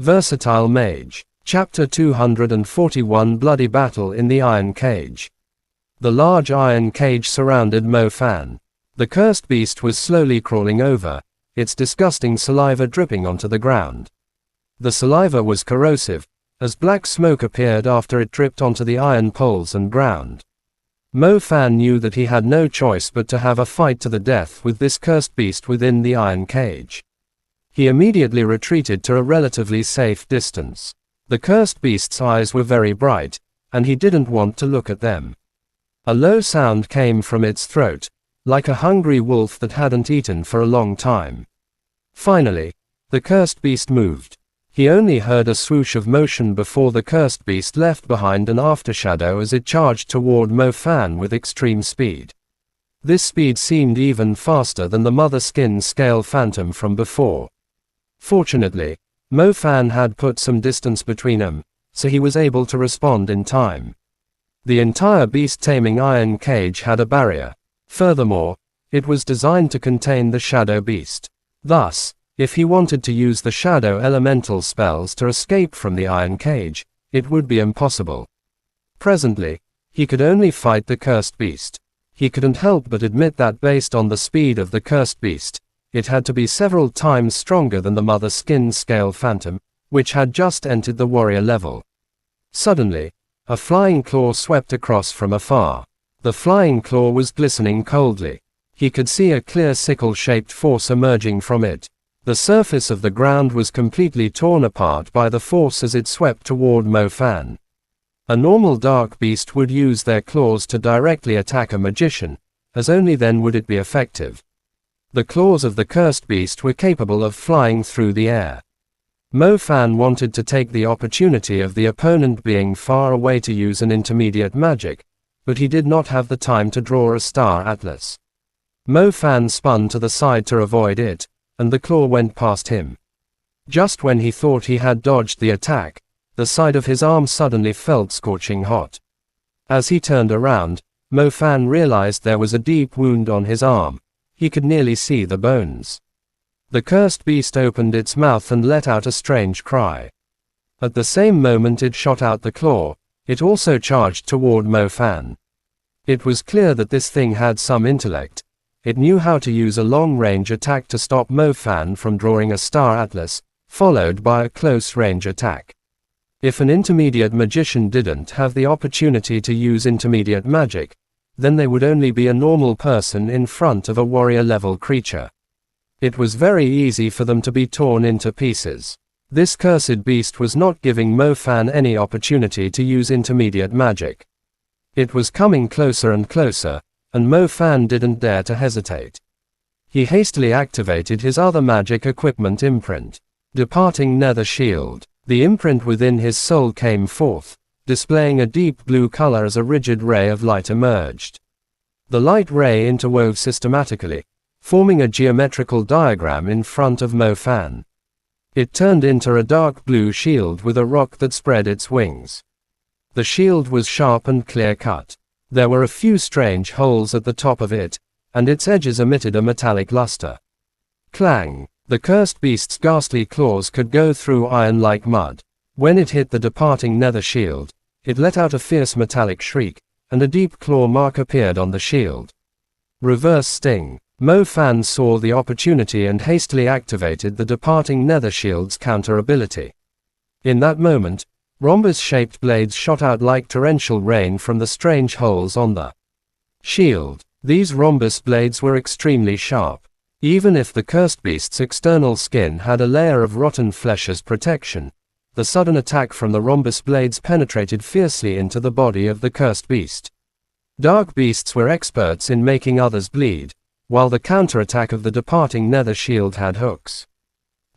Versatile Mage. Chapter 241 Bloody Battle in the Iron Cage. The large iron cage surrounded Mo Fan. The cursed beast was slowly crawling over, its disgusting saliva dripping onto the ground. The saliva was corrosive, as black smoke appeared after it dripped onto the iron poles and ground. Mo Fan knew that he had no choice but to have a fight to the death with this cursed beast within the iron cage. He immediately retreated to a relatively safe distance. The cursed beast's eyes were very bright, and he didn't want to look at them. A low sound came from its throat, like a hungry wolf that hadn't eaten for a long time. Finally, the cursed beast moved. He only heard a swoosh of motion before the cursed beast left behind an aftershadow as it charged toward Mo Fan with extreme speed. This speed seemed even faster than the mother skin scale phantom from before. Fortunately, Mo Fan had put some distance between them, so he was able to respond in time. The entire beast-taming iron cage had a barrier. Furthermore, it was designed to contain the shadow beast. Thus, if he wanted to use the shadow elemental spells to escape from the iron cage, it would be impossible. Presently, he could only fight the cursed beast. He couldn't help but admit that based on the speed of the cursed beast, it had to be several times stronger than the mother skin scale phantom, which had just entered the warrior level. Suddenly, a flying claw swept across from afar. The flying claw was glistening coldly. He could see a clear sickle-shaped force emerging from it. The surface of the ground was completely torn apart by the force as it swept toward Mo Fan. A normal dark beast would use their claws to directly attack a magician, as only then would it be effective. The claws of the cursed beast were capable of flying through the air. Mo Fan wanted to take the opportunity of the opponent being far away to use an intermediate magic, but he did not have the time to draw a star atlas. Mo Fan spun to the side to avoid it, and the claw went past him. Just when he thought he had dodged the attack, the side of his arm suddenly felt scorching hot. As he turned around, Mo Fan realized there was a deep wound on his arm. He could nearly see the bones. The cursed beast opened its mouth and let out a strange cry. At the same moment it shot out the claw, it also charged toward Mo Fan. It was clear that this thing had some intellect. It knew how to use a long-range attack to stop Mo Fan from drawing a star atlas, followed by a close-range attack. If an intermediate magician didn't have the opportunity to use intermediate magic, then they would only be a normal person in front of a warrior-level creature. It was very easy for them to be torn into pieces. This cursed beast was not giving Mo Fan any opportunity to use intermediate magic. It was coming closer and closer, and Mo Fan didn't dare to hesitate. He hastily activated his other magic equipment imprint. Departing Nether Shield. The imprint within his soul came forth, displaying a deep blue color as a rigid ray of light emerged. The light ray interwove systematically, forming a geometrical diagram in front of Mo Fan. It turned into a dark blue shield with a rock that spread its wings. The shield was sharp and clear-cut. There were a few strange holes at the top of it, and its edges emitted a metallic luster. Clang! The cursed beast's ghastly claws could go through iron like mud. When it hit the departing nether shield, it let out a fierce metallic shriek, and a deep claw mark appeared on the shield. Reverse Sting. Mo Fan saw the opportunity and hastily activated the departing nether shield's counter ability. In that moment, rhombus-shaped blades shot out like torrential rain from the strange holes on the shield. These rhombus blades were extremely sharp. Even if the cursed beast's external skin had a layer of rotten flesh as protection, the sudden attack from the rhombus blades penetrated fiercely into the body of the cursed beast. Dark beasts were experts in making others bleed, while the counterattack of the departing nether shield had hooks.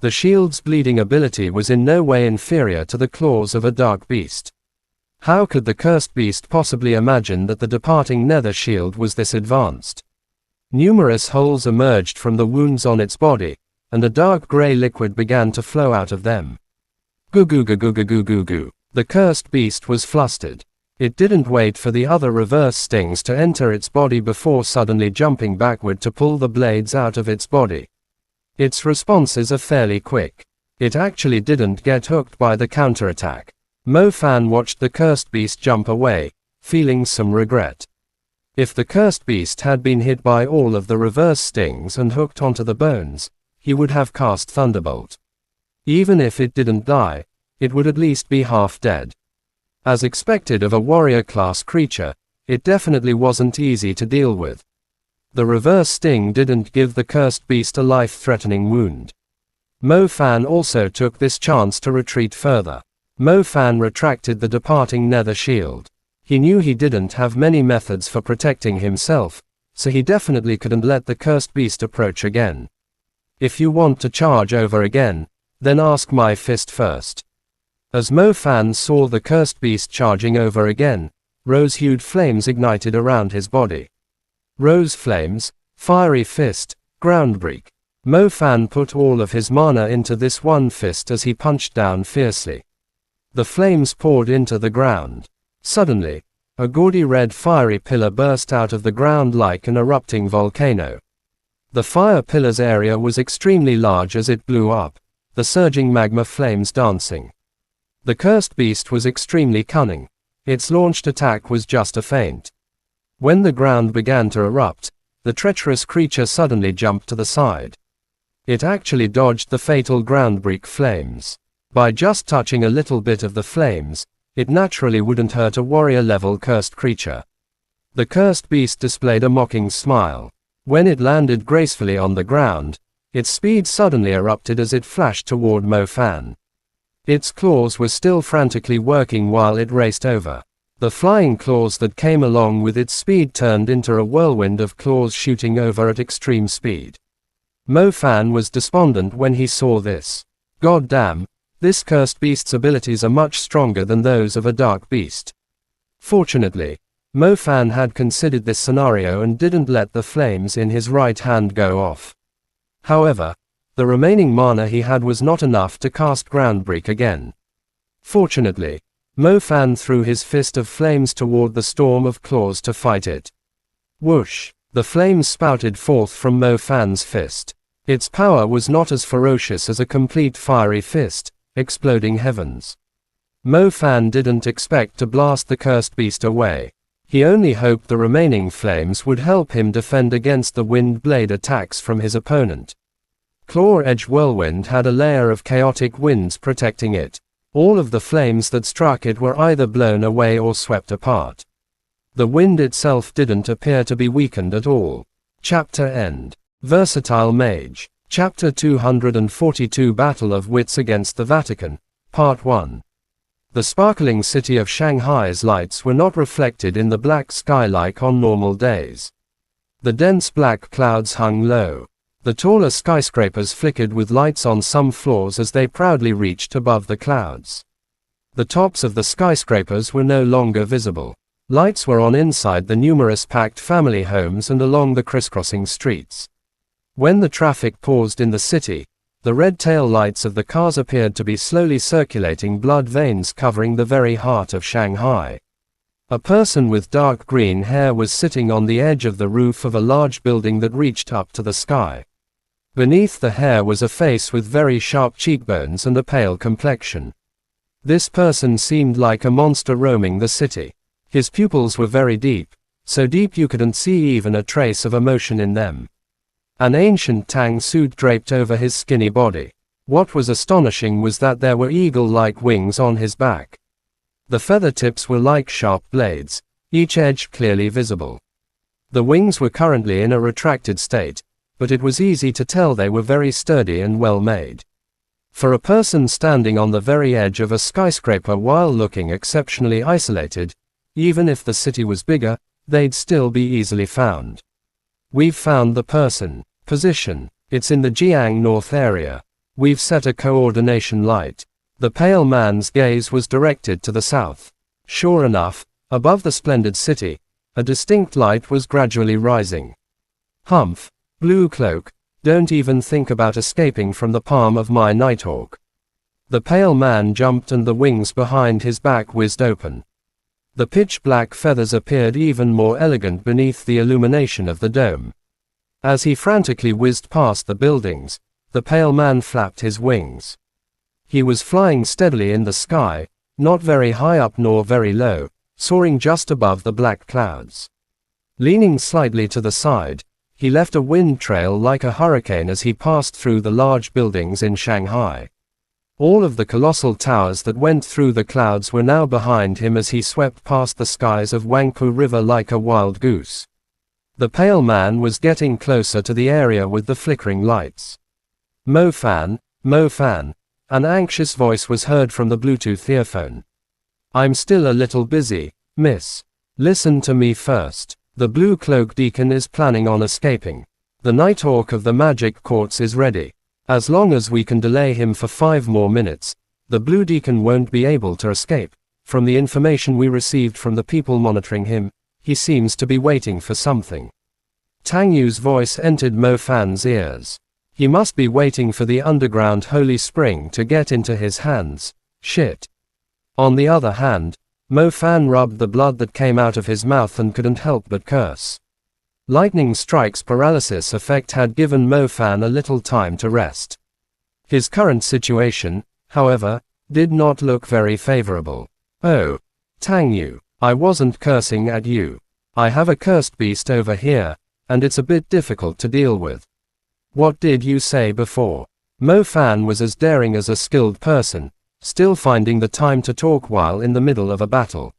The shield's bleeding ability was in no way inferior to the claws of a dark beast. How could the cursed beast possibly imagine that the departing nether shield was this advanced? Numerous holes emerged from the wounds on its body, and a dark gray liquid began to flow out of them. Goo goo goo goo goo goo goo goo. The cursed beast was flustered. It didn't wait for the other reverse stings to enter its body before suddenly jumping backward to pull the blades out of its body. Its responses are fairly quick. It actually didn't get hooked by the counterattack. Mo Fan watched the cursed beast jump away, feeling some regret. If the cursed beast had been hit by all of the reverse stings and hooked onto the bones, he would have cast Thunderbolt. Even if it didn't die, it would at least be half dead. As expected of a warrior-class creature, it definitely wasn't easy to deal with. The reverse sting didn't give the cursed beast a life-threatening wound. Mo Fan also took this chance to retreat further. Mo Fan retracted the departing nether shield. He knew he didn't have many methods for protecting himself, so he definitely couldn't let the cursed beast approach again. If you want to charge over again, then ask my fist first. As Mo Fan saw the cursed beast charging over again, rose-hued flames ignited around his body. Rose flames, fiery fist, groundbreak. Mo Fan put all of his mana into this one fist as he punched down fiercely. The flames poured into the ground. Suddenly, a gaudy red fiery pillar burst out of the ground like an erupting volcano. The fire pillar's area was extremely large as it blew up, the surging magma flames dancing. The cursed beast was extremely cunning. Its launched attack was just a feint. When the ground began to erupt, the treacherous creature suddenly jumped to the side. It actually dodged the fatal groundbreak flames. By just touching a little bit of the flames, it naturally wouldn't hurt a warrior-level cursed creature. The cursed beast displayed a mocking smile. When it landed gracefully on the ground, its speed suddenly erupted as it flashed toward Mo Fan. Its claws were still frantically working while it raced over. The flying claws that came along with its speed turned into a whirlwind of claws shooting over at extreme speed. Mo Fan was despondent when he saw this. God damn, this cursed beast's abilities are much stronger than those of a dark beast. Fortunately, Mo Fan had considered this scenario and didn't let the flames in his right hand go off. However, the remaining mana he had was not enough to cast Groundbreak again. Fortunately, Mo Fan threw his fist of flames toward the storm of claws to fight it. Whoosh! The flames spouted forth from Mo Fan's fist. Its power was not as ferocious as a complete fiery fist, exploding heavens. Mo Fan didn't expect to blast the cursed beast away. He only hoped the remaining flames would help him defend against the wind blade attacks from his opponent. Claw Edge Whirlwind had a layer of chaotic winds protecting it. All of the flames that struck it were either blown away or swept apart. The wind itself didn't appear to be weakened at all. Chapter End. Versatile Mage. Chapter 242 Battle of Wits Against the Vatican, Part 1. The sparkling city of Shanghai's lights were not reflected in the black sky like on normal days. The dense black clouds hung low. The taller skyscrapers flickered with lights on some floors as they proudly reached above the clouds. The tops of the skyscrapers were no longer visible. Lights were on inside the numerous packed family homes and along the crisscrossing streets. When the traffic paused in the city, the red tail lights of the cars appeared to be slowly circulating blood veins covering the very heart of Shanghai. A person with dark green hair was sitting on the edge of the roof of a large building that reached up to the sky. Beneath the hair was a face with very sharp cheekbones and a pale complexion. This person seemed like a monster roaming the city. His pupils were very deep, so deep you couldn't see even a trace of emotion in them. An ancient Tang suit draped over his skinny body. What was astonishing was that there were eagle-like wings on his back. The feather tips were like sharp blades, each edge clearly visible. The wings were currently in a retracted state, but it was easy to tell they were very sturdy and well made. For a person standing on the very edge of a skyscraper while looking exceptionally isolated, even if the city was bigger, they'd still be easily found. We've found the person. Position. It's in the Jiang North area. We've set a coordination light. The pale man's gaze was directed to the south. Sure enough, above the splendid city, a distinct light was gradually rising. Humph. Blue cloak. Don't even think about escaping from the palm of my Nighthawk. The pale man jumped and the wings behind his back whizzed open. The pitch-black feathers appeared even more elegant beneath the illumination of the dome. As he frantically whizzed past the buildings, the pale man flapped his wings. He was flying steadily in the sky, not very high up nor very low, soaring just above the black clouds. Leaning slightly to the side, he left a wind trail like a hurricane as he passed through the large buildings in Shanghai. All of the colossal towers that went through the clouds were now behind him as he swept past the skies of Wangpu River like a wild goose. The pale man was getting closer to the area with the flickering lights. Mo Fan, an anxious voice was heard from the Bluetooth earphone. I'm still a little busy, miss. Listen to me first. The Blue Cloak Deacon is planning on escaping. The Nighthawk of the Magic Courts is ready. As long as we can delay him for 5 more minutes, the Blue Deacon won't be able to escape. From the information we received from the people monitoring him, he seems to be waiting for something. Tang Yu's voice entered Mo Fan's ears. He must be waiting for the underground holy spring to get into his hands. Shit. On the other hand, Mo Fan rubbed the blood that came out of his mouth and couldn't help but curse. Lightning Strike's paralysis effect had given Mo Fan a little time to rest. His current situation, however, did not look very favorable. Oh, Tang Yu, I wasn't cursing at you. I have a cursed beast over here, and it's a bit difficult to deal with. What did you say before? Mo Fan was as daring as a skilled person, still finding the time to talk while in the middle of a battle.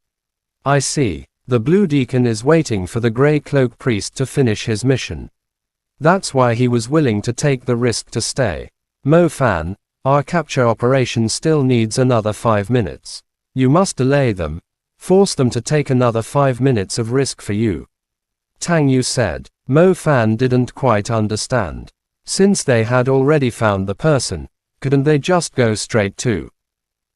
I see. The Blue Deacon is waiting for the Grey Cloak Priest to finish his mission. That's why he was willing to take the risk to stay. Mo Fan, our capture operation still needs another 5 minutes. You must delay them. Force them to take another 5 minutes of risk for you. Tang Yu said. Mo Fan didn't quite understand. Since they had already found the person, couldn't they just go straight to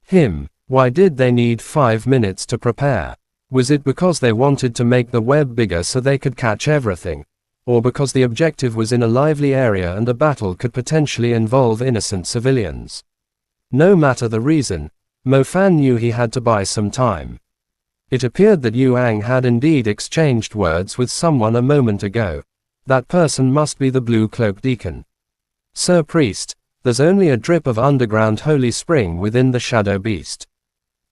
him? Why did they need 5 minutes to prepare? Was it because they wanted to make the web bigger so they could catch everything? Or because the objective was in a lively area and a battle could potentially involve innocent civilians? No matter the reason, Mo Fan knew he had to buy some time. It appeared that Yu Ang had indeed exchanged words with someone a moment ago. That person must be the Blue Cloak Deacon. Sir Priest, there's only a drip of underground holy spring within the Shadow Beast.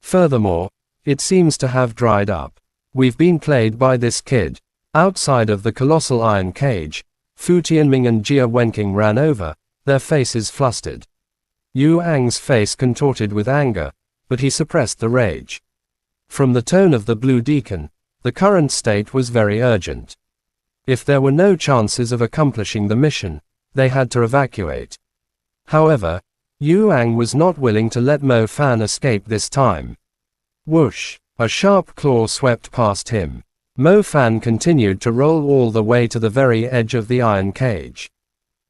Furthermore, it seems to have dried up. We've been played by this kid. Outside of the colossal iron cage, Fu Tianming and Jia Wenqing ran over, their faces flustered. Yu Ang's face contorted with anger, but he suppressed the rage. From the tone of the Blue Deacon, the current state was very urgent. If there were no chances of accomplishing the mission, they had to evacuate. However, Yu Ang was not willing to let Mo Fan escape this time. Whoosh! A sharp claw swept past him. Mo Fan continued to roll all the way to the very edge of the iron cage.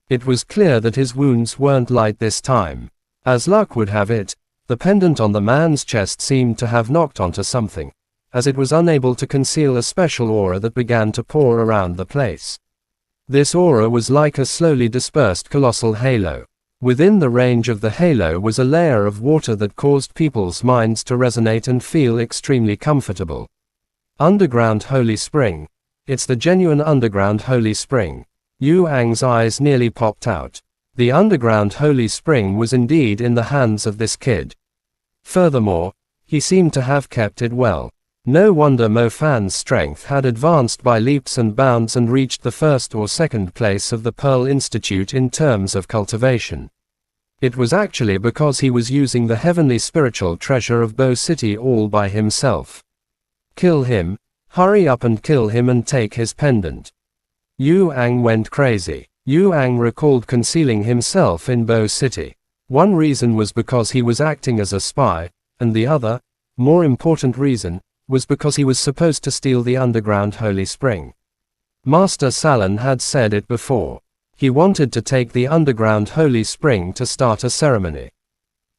It was clear that his wounds weren't light this time. As luck would have it, the pendant on the man's chest seemed to have knocked onto something, as it was unable to conceal a special aura that began to pour around the place. This aura was like a slowly dispersed colossal halo. Within the range of the halo was a layer of water that caused people's minds to resonate and feel extremely comfortable. Underground Holy Spring. It's the genuine underground Holy Spring. Yu Ang's eyes nearly popped out. The underground Holy Spring was indeed in the hands of this kid. Furthermore, he seemed to have kept it well. No wonder Mo Fan's strength had advanced by leaps and bounds and reached the first or second place of the Pearl Institute in terms of cultivation. It was actually because he was using the heavenly spiritual treasure of Bo City all by himself. Kill him, hurry up and kill him and take his pendant. Yu Ang went crazy. Yu Ang recalled concealing himself in Bo City. One reason was because he was acting as a spy, and the other, more important reason, was because he was supposed to steal the underground holy spring. Master Salin had said it before. He wanted to take the underground holy spring to start a ceremony.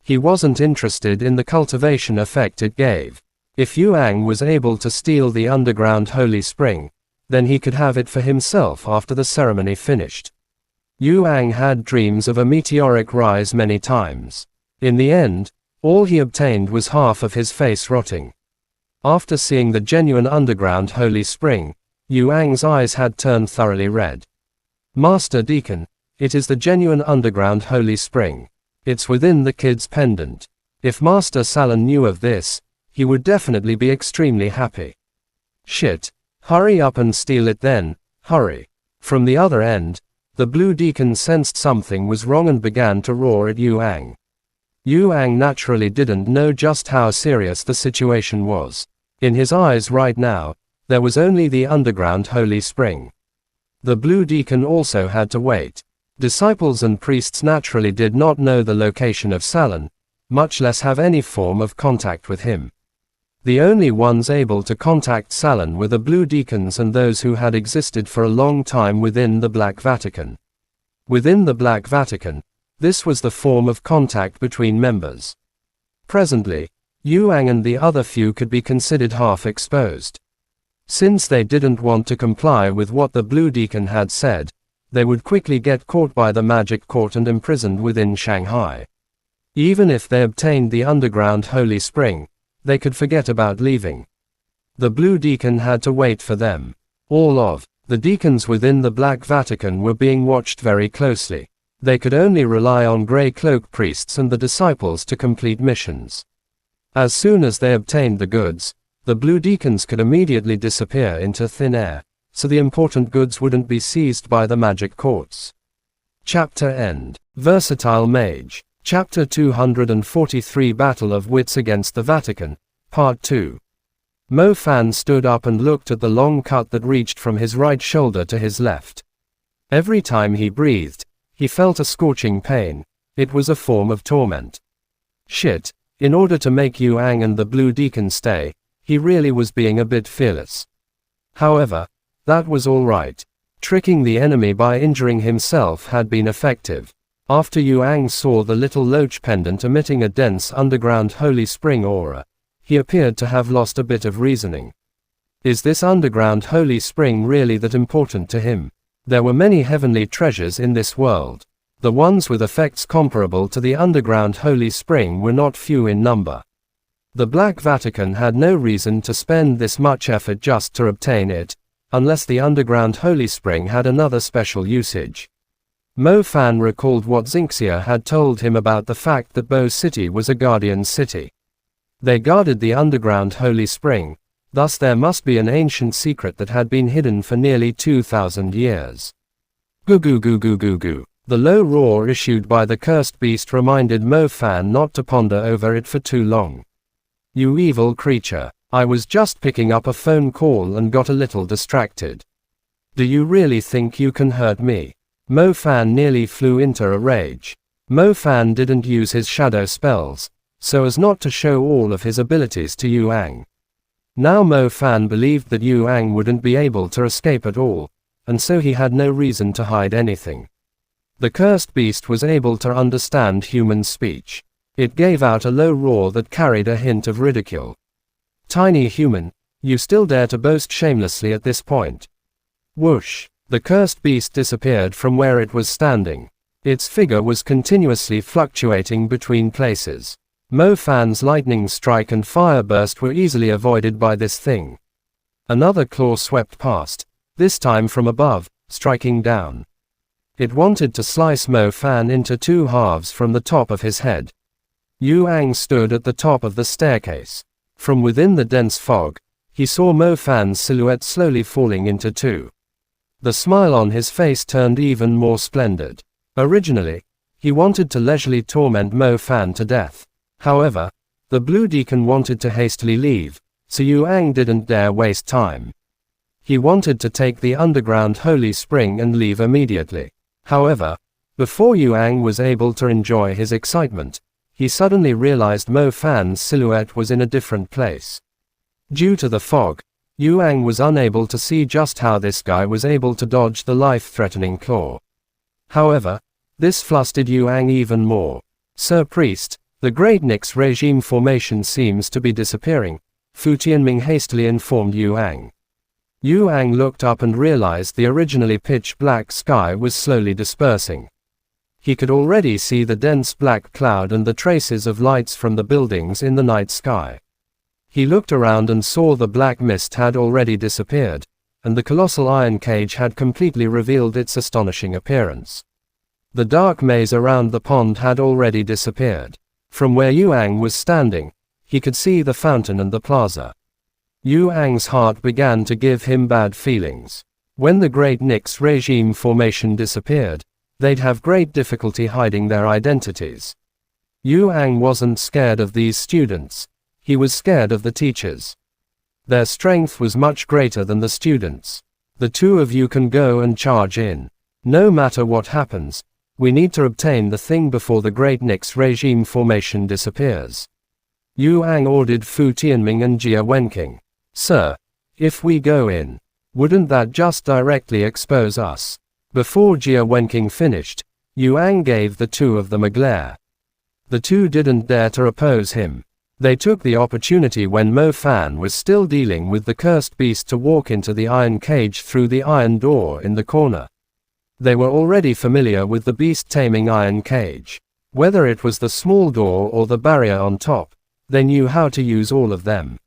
He wasn't interested in the cultivation effect it gave. If Yu Ang was able to steal the underground holy spring, then he could have it for himself after the ceremony finished. Yu Ang had dreams of a meteoric rise many times. In the end, all he obtained was half of his face rotting. After seeing the genuine underground holy spring, Yu Ang's eyes had turned thoroughly red. Master Deacon, it is the genuine underground holy spring. It's within the kid's pendant. If Master Salon knew of this, he would definitely be extremely happy. Shit. Hurry up and steal it then, hurry. From the other end, the Blue Deacon sensed something was wrong and began to roar at Yuang. Yuang naturally didn't know just how serious the situation was. In his eyes right now, there was only the underground holy spring. The Blue Deacon also had to wait. Disciples and priests naturally did not know the location of Salon, much less have any form of contact with him. The only ones able to contact Salon were the Blue Deacons and those who had existed for a long time within the Black Vatican. Within the Black Vatican, this was the form of contact between members. Presently, Yuang and the other few could be considered half exposed. Since they didn't want to comply with what the Blue Deacon had said, they would quickly get caught by the magic court and imprisoned within Shanghai. Even if they obtained the underground holy spring, they could forget about leaving. The Blue Deacon had to wait for them. All of the deacons within the Black Vatican were being watched very closely. They could only rely on Grey Cloak priests and the disciples to complete missions. As soon as they obtained the goods, the Blue Deacons could immediately disappear into thin air, so the important goods wouldn't be seized by the magic courts. Chapter End. Versatile Mage. Chapter 243 Battle of Wits Against the Vatican, Part 2. Mo Fan stood up and looked at the long cut that reached from his right shoulder to his left. Every time he breathed, he felt a scorching pain. It was a form of torment. Shit, in order to make Yuang and the Blue Deacon stay, he really was being a bit fearless. However, that was alright. Tricking the enemy by injuring himself had been effective. After Yuang saw the little loach pendant emitting a dense underground holy spring aura, he appeared to have lost a bit of reasoning. Is this underground holy spring really that important to him? There were many heavenly treasures in this world. The ones with effects comparable to the underground holy spring were not few in number. The Black Vatican had no reason to spend this much effort just to obtain it, unless the underground holy spring had another special usage. Mo Fan recalled what Xinxia had told him about the fact that Bo City was a guardian city. They guarded the underground holy spring, thus there must be an ancient secret that had been hidden for nearly 2,000 years. Goo goo goo goo goo goo. The low roar issued by the cursed beast reminded Mo Fan not to ponder over it for too long. You evil creature, I was just picking up a phone call and got a little distracted. Do you really think you can hurt me? Mo Fan nearly flew into a rage. Mo Fan didn't use his shadow spells, so as not to show all of his abilities to Yuang. Now Mo Fan believed that Yuang wouldn't be able to escape at all, and so he had no reason to hide anything. The cursed beast was able to understand human speech. It gave out a low roar that carried a hint of ridicule. Tiny human, you still dare to boast shamelessly at this point. Whoosh! The cursed beast disappeared from where it was standing. Its figure was continuously fluctuating between places. Mo Fan's lightning strike and fire burst were easily avoided by this thing. Another claw swept past, this time from above, striking down. It wanted to slice Mo Fan into two halves from the top of his head. Yuang stood at the top of the staircase. From within the dense fog, he saw Mo Fan's silhouette slowly falling into two. The smile on his face turned even more splendid. Originally, he wanted to leisurely torment Mo Fan to death. However, the Blue Deacon wanted to hastily leave, so Yuang didn't dare waste time. He wanted to take the underground holy spring and leave immediately. However, before Yuang was able to enjoy his excitement, he suddenly realized Mo Fan's silhouette was in a different place. Due to the fog, Yuang was unable to see just how this guy was able to dodge the life-threatening claw. However, this flustered Yuang even more. Sir Priest, the Great Nix regime formation seems to be disappearing, Fu Tianming hastily informed Yuang. Yuang looked up and realized the originally pitch-black sky was slowly dispersing. He could already see the dense black cloud and the traces of lights from the buildings in the night sky. He looked around and saw the black mist had already disappeared, and the colossal iron cage had completely revealed its astonishing appearance. The dark maze around the pond had already disappeared. From where Yuang was standing, he could see the fountain and the plaza. Yuang's heart began to give him bad feelings. When the Great Nix regime formation disappeared, they'd have great difficulty hiding their identities. Yuang wasn't scared of these students. He was scared of the teachers. Their strength was much greater than the students. The two of you can go and charge in. No matter what happens, we need to obtain the thing before the Great Nix regime formation disappears. Yuang ordered Fu Tianming and Jia Wenqing. Sir, if we go in, wouldn't that just directly expose us? Before Jia Wenqing finished, Yuang gave the two of them a glare. The two didn't dare to oppose him. They took the opportunity when Mo Fan was still dealing with the cursed beast to walk into the iron cage through the iron door in the corner. They were already familiar with the beast-taming iron cage. Whether it was the small door or the barrier on top, they knew how to use all of them.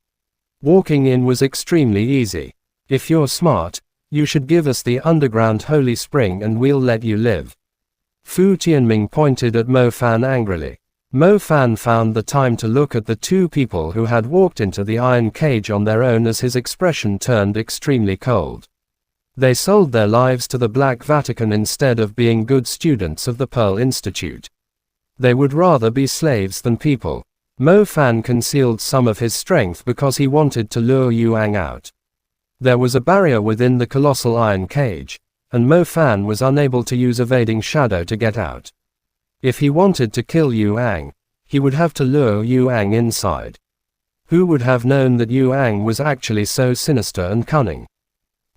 Walking in was extremely easy. If you're smart, you should give us the underground holy spring and we'll let you live. Fu Tianming pointed at Mo Fan angrily. Mo Fan found the time to look at the two people who had walked into the iron cage on their own as his expression turned extremely cold. They sold their lives to the Black Vatican instead of being good students of the Pearl Institute. They would rather be slaves than people. Mo Fan concealed some of his strength because he wanted to lure Yuang out. There was a barrier within the colossal iron cage, and Mo Fan was unable to use evading shadow to get out. If he wanted to kill Yuang, he would have to lure Yuang inside. Who would have known that Yuang was actually so sinister and cunning?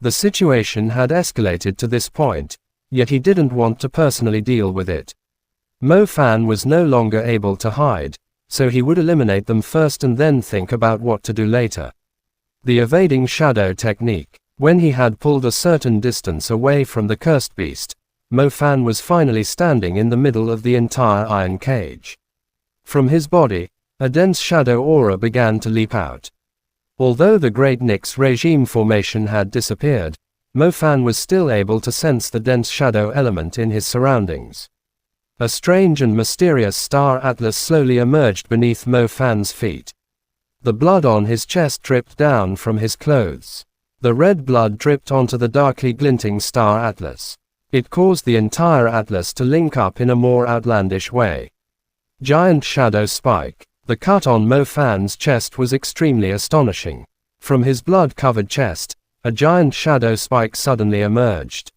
The situation had escalated to this point, yet he didn't want to personally deal with it. Mo Fan was no longer able to hide, so he would eliminate them first and then think about what to do later. The evading shadow technique. When he had pulled a certain distance away from the cursed beast, Mo Fan was finally standing in the middle of the entire iron cage. From his body, a dense shadow aura began to leap out. Although the Great Nix regime formation had disappeared, Mo Fan was still able to sense the dense shadow element in his surroundings. A strange and mysterious star atlas slowly emerged beneath Mo Fan's feet. The blood on his chest dripped down from his clothes. The red blood dripped onto the darkly glinting star atlas. It caused the entire atlas to link up in a more outlandish way. Giant shadow spike. The cut on Mo Fan's chest was extremely astonishing. From his blood-covered chest, a giant shadow spike suddenly emerged.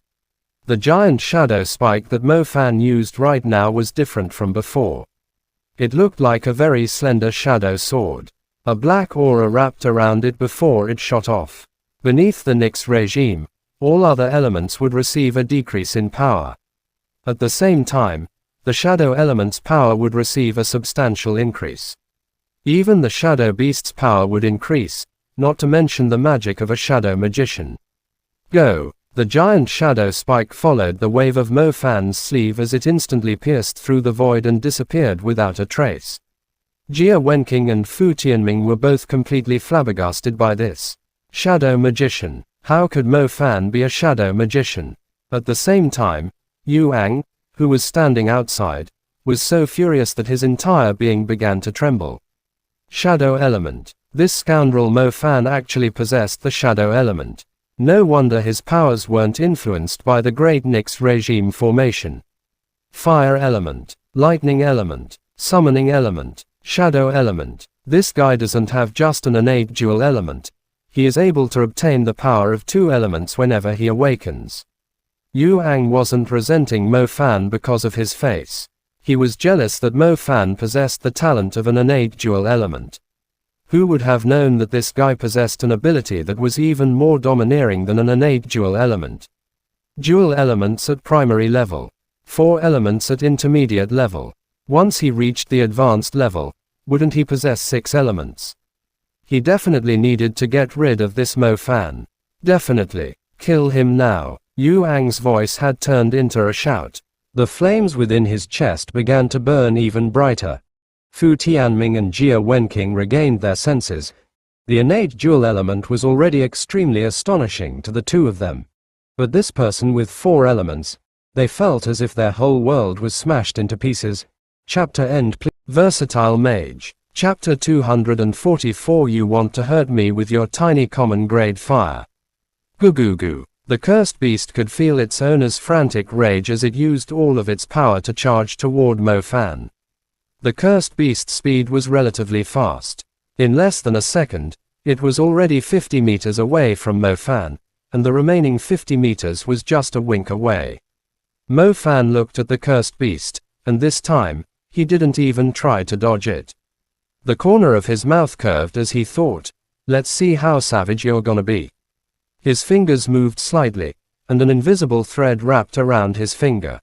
The giant shadow spike that Mo Fan used right now was different from before. It looked like a very slender shadow sword. A black aura wrapped around it before it shot off. Beneath the Nix regime, all other elements would receive a decrease in power. At the same time, the shadow element's power would receive a substantial increase. Even the shadow beast's power would increase, not to mention the magic of a shadow magician. Go! The giant shadow spike followed the wave of Mo Fan's sleeve as it instantly pierced through the void and disappeared without a trace. Jia Wenqing and Fu Tianming were both completely flabbergasted by this. Shadow magician. How could Mo Fan be a shadow magician? At the same time, Yuang, who was standing outside, was so furious that his entire being began to tremble. Shadow element. This scoundrel Mo Fan actually possessed the shadow element. No wonder his powers weren't influenced by the Great Nix regime formation. Fire element. Lightning element. Summoning element. Shadow element. This guy doesn't have just an innate dual element. He is able to obtain the power of two elements whenever he awakens. Yuang wasn't resenting Mo Fan because of his face. He was jealous that Mo Fan possessed the talent of an innate dual element. Who would have known that this guy possessed an ability that was even more domineering than an innate dual element? Dual elements at primary level. 4 elements at intermediate level. Once he reached the advanced level, wouldn't he possess 6 elements? He definitely needed to get rid of this Mo Fan. Definitely. Kill him now. Yuang's voice had turned into a shout. The flames within his chest began to burn even brighter. Fu Tianming and Jia Wenqing regained their senses. The innate dual element was already extremely astonishing to the two of them. But this person with 4 elements, They felt as if their whole world was smashed into pieces. Chapter end. Versatile Mage. Chapter 244. You want to hurt me with your tiny common grade fire. Goo goo goo. The cursed beast could feel its owner's frantic rage as it used all of its power to charge toward Mo Fan. The cursed beast's speed was relatively fast. In less than a second, it was already 50 meters away from Mo Fan, and the remaining 50 meters was just a wink away. Mo Fan looked at the cursed beast, and this time, he didn't even try to dodge it. The corner of his mouth curved as he thought, let's see how savage you're gonna be. His fingers moved slightly, and an invisible thread wrapped around his finger.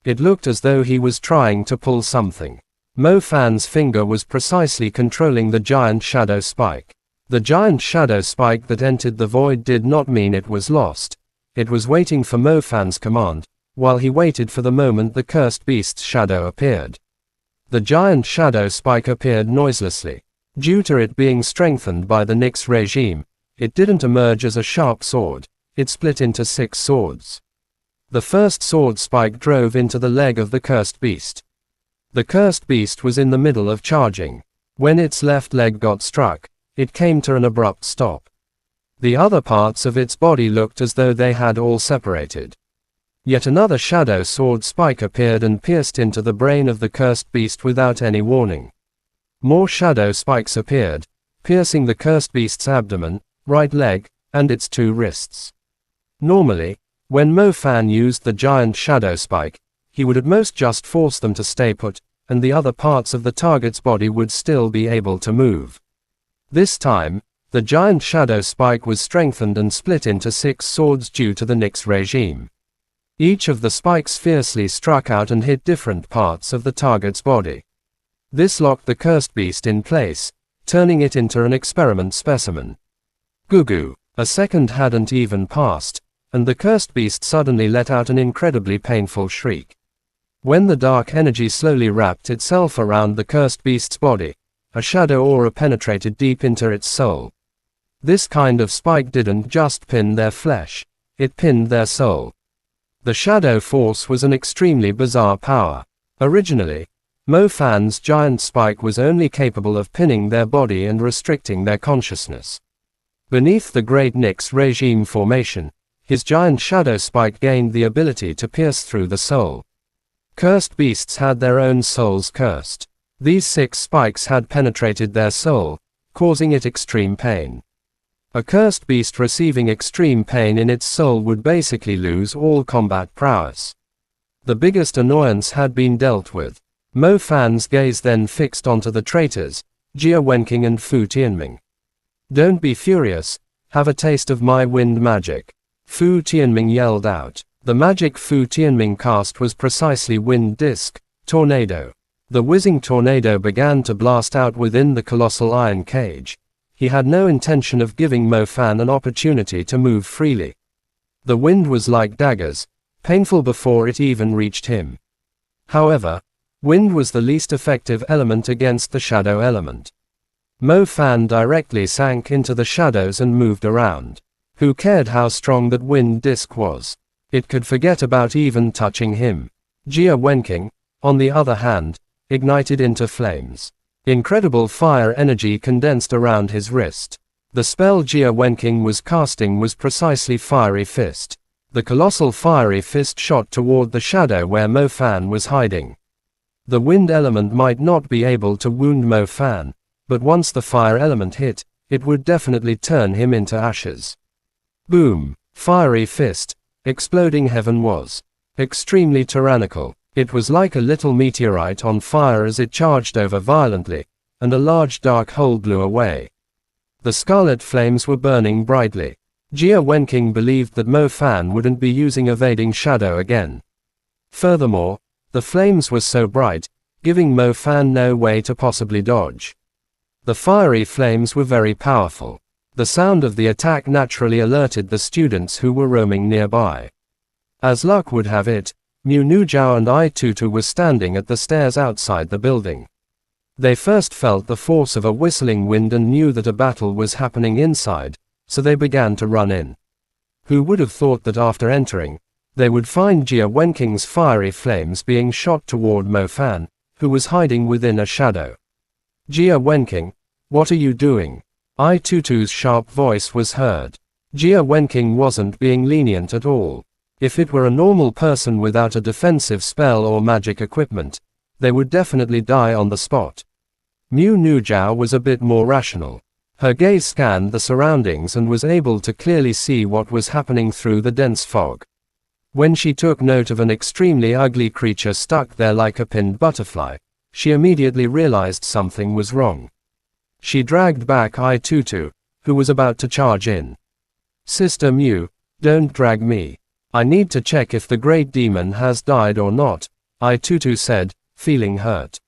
It looked as though he was trying to pull something. Mo Fan's finger was precisely controlling the giant shadow spike. The giant shadow spike that entered the void did not mean it was lost. It was waiting for Mo Fan's command, while he waited for the moment the cursed beast's shadow appeared. The giant shadow spike appeared noiselessly. Due to it being strengthened by the Nyx regime, it didn't emerge as a sharp sword. It split into 6 swords. The first sword spike drove into the leg of the cursed beast. The cursed beast was in the middle of charging. When its left leg got struck, it came to an abrupt stop. The other parts of its body looked as though they had all separated. Yet another shadow sword spike appeared and pierced into the brain of the cursed beast without any warning. More shadow spikes appeared, piercing the cursed beast's abdomen, right leg, and its 2 wrists. Normally, when Mo Fan used the giant shadow spike, he would at most just force them to stay put, and the other parts of the target's body would still be able to move. This time, the giant shadow spike was strengthened and split into 6 swords due to the Nyx regime. Each of the spikes fiercely struck out and hit different parts of the target's body. This locked the cursed beast in place, turning it into an experiment specimen. Goo goo. A second hadn't even passed, and the cursed beast suddenly let out an incredibly painful shriek. When the dark energy slowly wrapped itself around the cursed beast's body, a shadow aura penetrated deep into its soul. This kind of spike didn't just pin their flesh, it pinned their soul. The shadow force was an extremely bizarre power. Originally, Mo Fan's giant spike was only capable of pinning their body and restricting their consciousness. Beneath the Great Nyx regime formation, his giant shadow spike gained the ability to pierce through the soul. Cursed beasts had their own souls cursed. These 6 spikes had penetrated their soul, causing it extreme pain. A cursed beast receiving extreme pain in its soul would basically lose all combat prowess. The biggest annoyance had been dealt with. Mo Fan's gaze then fixed onto the traitors, Jia Wenqing and Fu Tianming. Don't be furious, have a taste of my wind magic. Fu Tianming yelled out. The magic Fu Tianming cast was precisely Wind Disc, Tornado. The whizzing tornado began to blast out within the colossal iron cage. He had no intention of giving Mo Fan an opportunity to move freely. The wind was like daggers, painful before it even reached him. However, wind was the least effective element against the shadow element. Mo Fan directly sank into the shadows and moved around. Who cared how strong that wind disc was? It could forget about even touching him. Jia Wenqing, on the other hand, ignited into flames. Incredible fire energy condensed around his wrist. The spell Jia Wenqing was casting was precisely Fiery Fist. The colossal Fiery Fist shot toward the shadow where Mo Fan was hiding. The wind element might not be able to wound Mo Fan, but once the fire element hit, it would definitely turn him into ashes. Boom! Fiery Fist. Exploding heaven was extremely tyrannical. It was like a little meteorite on fire as it charged over violently, and a large dark hole blew away. The scarlet flames were burning brightly. Jia Wenqing believed that Mo Fan wouldn't be using evading shadow again. Furthermore, the flames were so bright, giving Mo Fan no way to possibly dodge. The fiery flames were very powerful. The sound of the attack naturally alerted the students who were roaming nearby. As luck would have it, Mu Nujiao and I Tutu were standing at the stairs outside the building. They first felt the force of a whistling wind and knew that a battle was happening inside, so they began to run in. Who would have thought that after entering, they would find Jia Wenking's fiery flames being shot toward Mo Fan, who was hiding within a shadow. Jia Wenking, what are you doing? I Tutu's sharp voice was heard. Jia Wenking wasn't being lenient at all. If it were a normal person without a defensive spell or magic equipment, they would definitely die on the spot. Mu Nujiao was a bit more rational. Her gaze scanned the surroundings and was able to clearly see what was happening through the dense fog. When she took note of an extremely ugly creature stuck there like a pinned butterfly, she immediately realized something was wrong. She dragged back I Tutu, who was about to charge in. Sister Mu, don't drag me. I need to check if the great demon has died or not, I Tutu said, feeling hurt.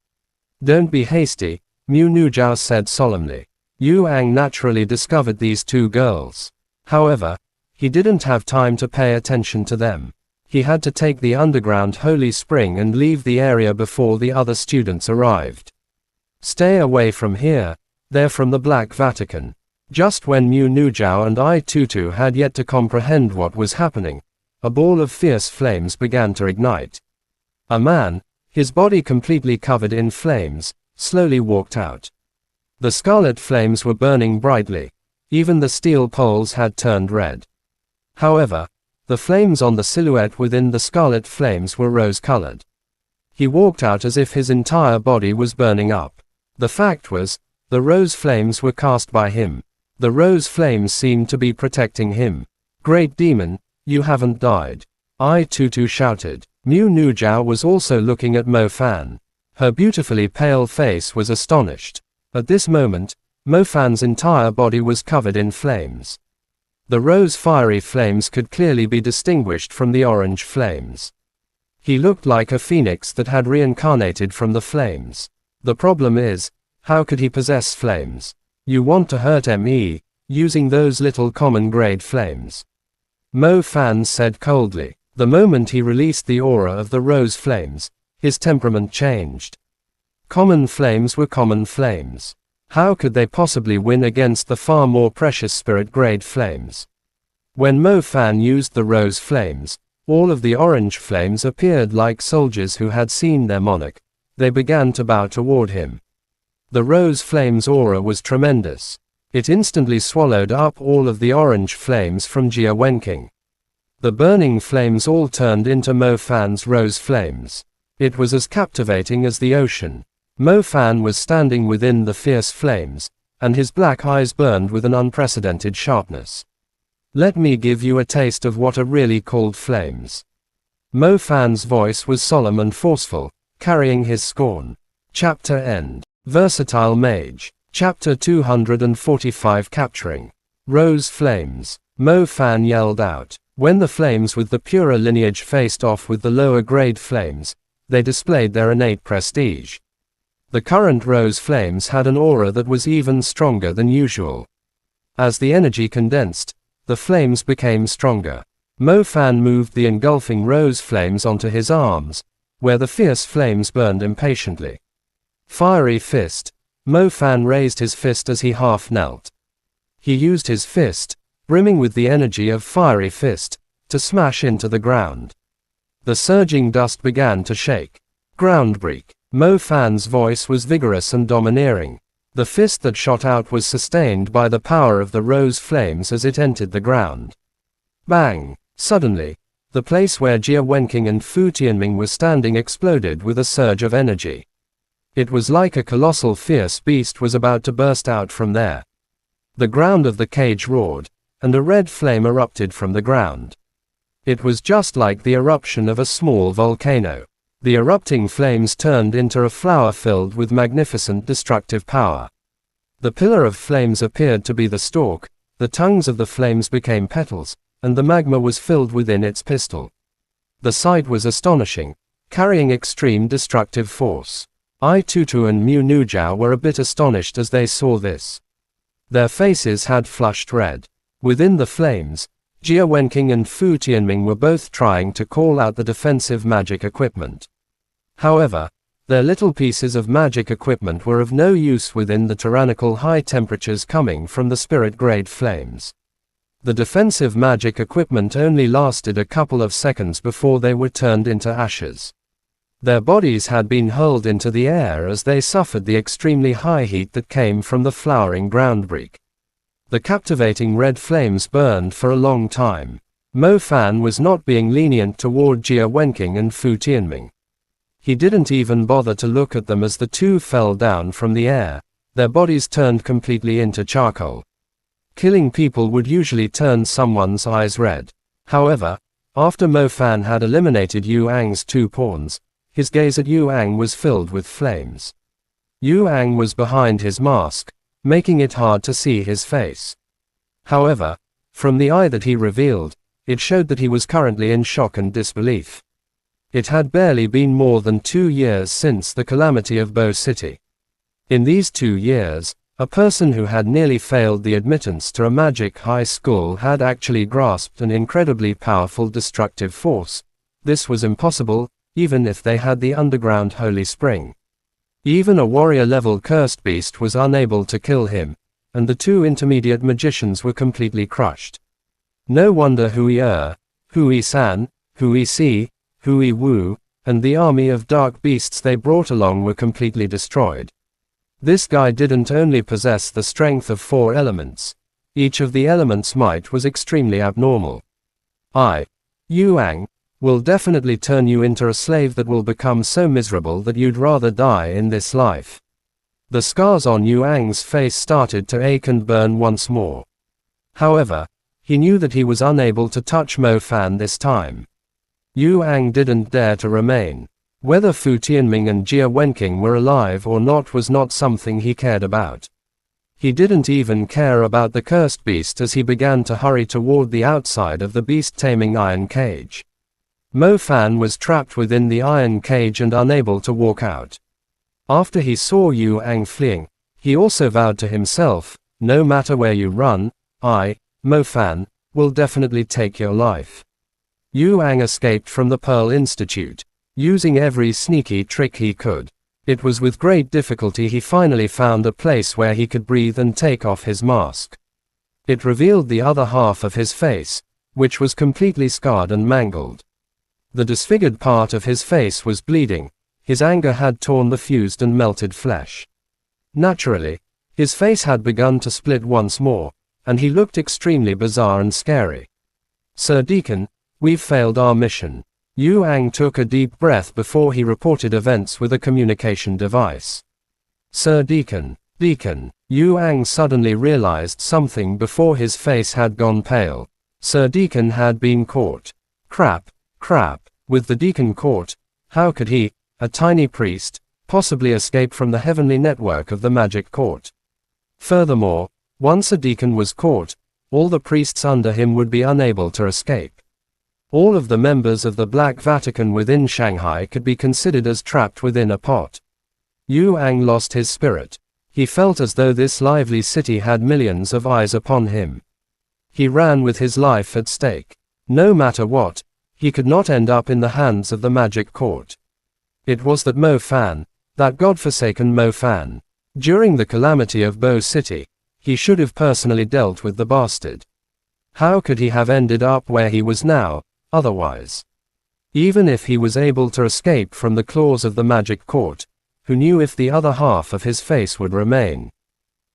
Don't be hasty, Mu Nujiao said solemnly. Yu Ang naturally discovered these two girls. However, he didn't have time to pay attention to them. He had to take the underground holy spring and leave the area before the other students arrived. Stay away from here, they're from the Black Vatican. Just when Mu Nujiao and I Tutu had yet to comprehend what was happening, a ball of fierce flames began to ignite. A man, his body completely covered in flames, slowly walked out. The scarlet flames were burning brightly. Even the steel poles had turned red. However, the flames on the silhouette within the scarlet flames were rose-colored. He walked out as if his entire body was burning up. The fact was, the rose flames were cast by him. The rose flames seemed to be protecting him. Great demon, you haven't died. I Tutu shouted. Mu Nujiao was also looking at Mo Fan. Her beautifully pale face was astonished. At this moment, Mo Fan's entire body was covered in flames. The rose fiery flames could clearly be distinguished from the orange flames. He looked like a phoenix that had reincarnated from the flames. The problem is, how could he possess flames? You want to hurt me, using those little common grade flames. Mo Fan said coldly. The moment he released the aura of the rose flames, his temperament changed. Common flames were common flames. How could they possibly win against the far more precious spirit-grade flames? When Mo Fan used the rose flames, all of the orange flames appeared like soldiers who had seen their monarch. They began to bow toward him. The rose flame's aura was tremendous. It instantly swallowed up all of the orange flames from Jia Wenking. The burning flames all turned into Mo Fan's rose flames. It was as captivating as the ocean. Mo Fan was standing within the fierce flames, and his black eyes burned with an unprecedented sharpness. Let me give you a taste of what are really called flames. Mo Fan's voice was solemn and forceful, carrying his scorn. Chapter End. Versatile Mage. Chapter 245 Capturing Rose Flames. Mo Fan yelled out. When the flames with the purer lineage faced off with the lower grade flames, they displayed their innate prestige. The current rose flames had an aura that was even stronger than usual. As the energy condensed, the flames became stronger. Mo Fan moved the engulfing rose flames onto his arms, where the fierce flames burned impatiently. Fiery fist. Mo Fan raised his fist as he half knelt. He used his fist, brimming with the energy of fiery fist, to smash into the ground. The surging dust began to shake. Groundbreak. Mo Fan's voice was vigorous and domineering. The fist that shot out was sustained by the power of the rose flames as it entered the ground. Bang! Suddenly, the place where Jia Wenking and Fu Tianming were standing exploded with a surge of energy. It was like a colossal fierce beast was about to burst out from there. The ground of the cage roared, and a red flame erupted from the ground. It was just like the eruption of a small volcano. The erupting flames turned into a flower filled with magnificent destructive power. The pillar of flames appeared to be the stalk, the tongues of the flames became petals, and the magma was filled within its pistil. The sight was astonishing, carrying extreme destructive force. I Tutu and Mu Nujiao were a bit astonished as they saw this. Their faces had flushed red. Within the flames, Jia Wenking and Fu Tianming were both trying to call out the defensive magic equipment. However, their little pieces of magic equipment were of no use within the tyrannical high temperatures coming from the spirit-grade flames. The defensive magic equipment only lasted a couple of seconds before they were turned into ashes. Their bodies had been hurled into the air as they suffered the extremely high heat that came from the flowering groundbreak. The captivating red flames burned for a long time. Mo Fan was not being lenient toward Jia Wenqing and Fu Tianming. He didn't even bother to look at them as the two fell down from the air, their bodies turned completely into charcoal. Killing people would usually turn someone's eyes red. However, after Mo Fan had eliminated Yu Ang's two pawns, his gaze at Yu Ang was filled with flames. Yu Ang was behind his mask, making it hard to see his face. However, from the eye that he revealed, it showed that he was currently in shock and disbelief. It had barely been more than 2 years since the calamity of Bo City. In these 2 years, a person who had nearly failed the admittance to a magic high school had actually grasped an incredibly powerful destructive force. This was impossible, even if they had the underground holy spring. Even a warrior-level cursed beast was unable to kill him, and the two intermediate magicians were completely crushed. No wonder Hui San, Hui Si, Hui Wu, and the army of dark beasts they brought along were completely destroyed. This guy didn't only possess the strength of 4 elements. Each of the elements' might was extremely abnormal. Yu Ang, will definitely turn you into a slave that will become so miserable that you'd rather die in this life. The scars on Yu Ang's face started to ache and burn once more. However, he knew that he was unable to touch Mo Fan this time. Yu Ang didn't dare to remain. Whether Fu Tianming and Jia Wenqing were alive or not was not something he cared about. He didn't even care about the cursed beast as he began to hurry toward the outside of the beast-taming iron cage. Mo Fan was trapped within the iron cage and unable to walk out. After he saw Yu Ang fleeing, he also vowed to himself, no matter where you run, Mo Fan, will definitely take your life. Yu Ang escaped from the Pearl Institute, using every sneaky trick he could. It was with great difficulty he finally found a place where he could breathe and take off his mask. It revealed the other half of his face, which was completely scarred and mangled. The disfigured part of his face was bleeding, his anger had torn the fused and melted flesh. Naturally, his face had begun to split once more, and he looked extremely bizarre and scary. Sir Deacon, we've failed our mission. Yu Ang took a deep breath before he reported events with a communication device. Sir Deacon, Yu Ang suddenly realized something before his face had gone pale. Sir Deacon had been caught. Crap. With the Deacon caught, how could he, a tiny priest, possibly escape from the heavenly network of the magic court? Furthermore, once a Deacon was caught, all the priests under him would be unable to escape. All of the members of the Black Vatican within Shanghai could be considered as trapped within a pot. Yu Ang lost his spirit. He felt as though this lively city had millions of eyes upon him. He ran with his life at stake. No matter what, he could not end up in the hands of the magic court. It was that Mo Fan, that godforsaken Mo Fan. During the calamity of Bo City, he should have personally dealt with the bastard. How could he have ended up where he was now, otherwise? Even if he was able to escape from the claws of the magic court, who knew if the other half of his face would remain?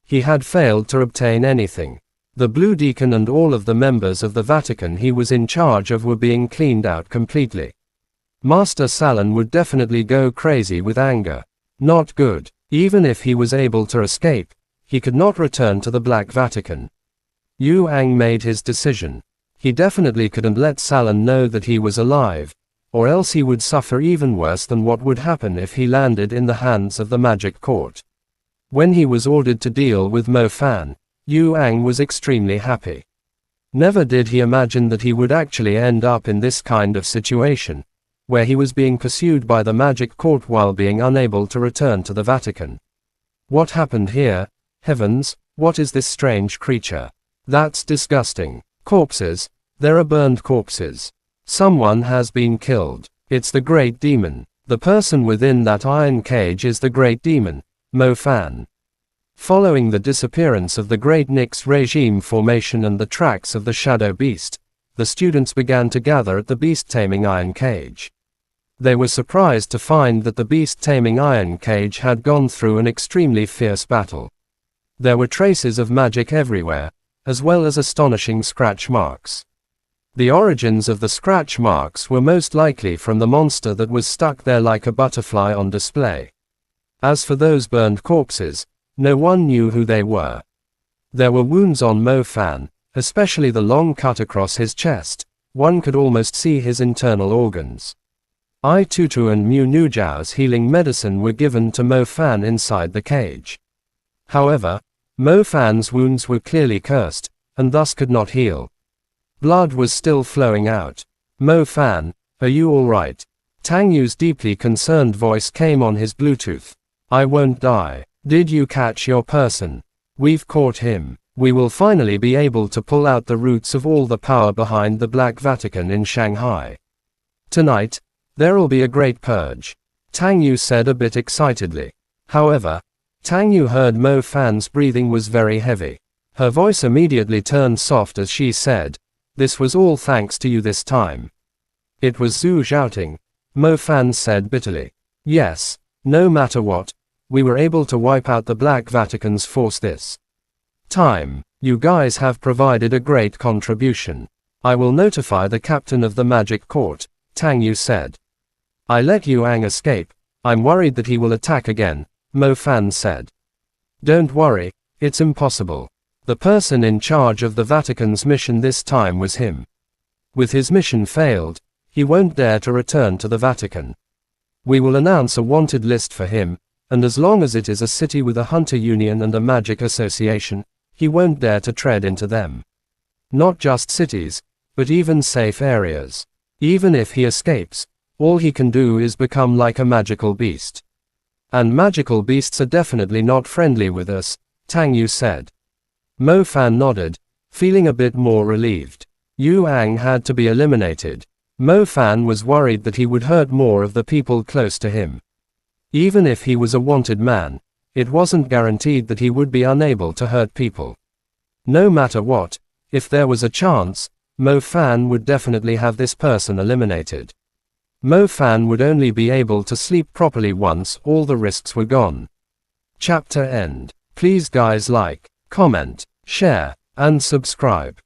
He had failed to obtain anything. The Blue Deacon and all of the members of the Vatican he was in charge of were being cleaned out completely. Master Salon would definitely go crazy with anger. Not good. Even if he was able to escape, he could not return to the Black Vatican. Yu Ang made his decision. He definitely couldn't let Salon know that he was alive, or else he would suffer even worse than what would happen if he landed in the hands of the magic court. When he was ordered to deal with Mo Fan, Yu Ang was extremely happy. Never did he imagine that he would actually end up in this kind of situation, where he was being pursued by the magic court while being unable to return to the Vatican. What happened here? Heavens, what is this strange creature? That's disgusting. Corpses. There are burned corpses. Someone has been killed. It's the Great Demon. The person within that iron cage is the Great Demon, Mo Fan. Following the disappearance of the Great Nyx regime formation and the tracks of the Shadow Beast, the students began to gather at the beast-taming iron cage. They were surprised to find that the beast-taming iron cage had gone through an extremely fierce battle. There were traces of magic everywhere, as well as astonishing scratch marks. The origins of the scratch marks were most likely from the monster that was stuck there like a butterfly on display. As for those burned corpses, no one knew who they were. There were wounds on Mo Fan, especially the long cut across his chest. One could almost see his internal organs. I Tutu and Mu Nujao's healing medicine were given to Mo Fan inside the cage. However, Mo Fan's wounds were clearly cursed, and thus could not heal. Blood was still flowing out. Mo Fan, are you alright? Tang Yu's deeply concerned voice came on his Bluetooth. I won't die. Did you catch your person? We've caught him. We will finally be able to pull out the roots of all the power behind the Black Vatican in Shanghai. Tonight, there'll be a great purge, Tang Yu said a bit excitedly. However, Tang Yu heard Mo Fan's breathing was very heavy. Her voice immediately turned soft as she said, "This was all thanks to you this time." It was Zhu shouting, Mo Fan said bitterly. Yes, no matter what, we were able to wipe out the Black Vatican's force this time. You guys have provided a great contribution. I will notify the captain of the magic court, Tang Yu said. I let Yuang escape. I'm worried that he will attack again, Mo Fan said. Don't worry, it's impossible. The person in charge of the Vatican's mission this time was him. With his mission failed, he won't dare to return to the Vatican. We will announce a wanted list for him, and as long as it is a city with a hunter union and a magic association, he won't dare to tread into them. Not just cities, but even safe areas. Even if he escapes, all he can do is become like a magical beast. And magical beasts are definitely not friendly with us, Tang Yu said. Mo Fan nodded, feeling a bit more relieved. Yuang had to be eliminated. Mo Fan was worried that he would hurt more of the people close to him. Even if he was a wanted man, it wasn't guaranteed that he would be unable to hurt people. No matter what, if there was a chance, Mo Fan would definitely have this person eliminated. Mo Fan would only be able to sleep properly once all the risks were gone. Chapter end. Please guys like, comment, share, and subscribe.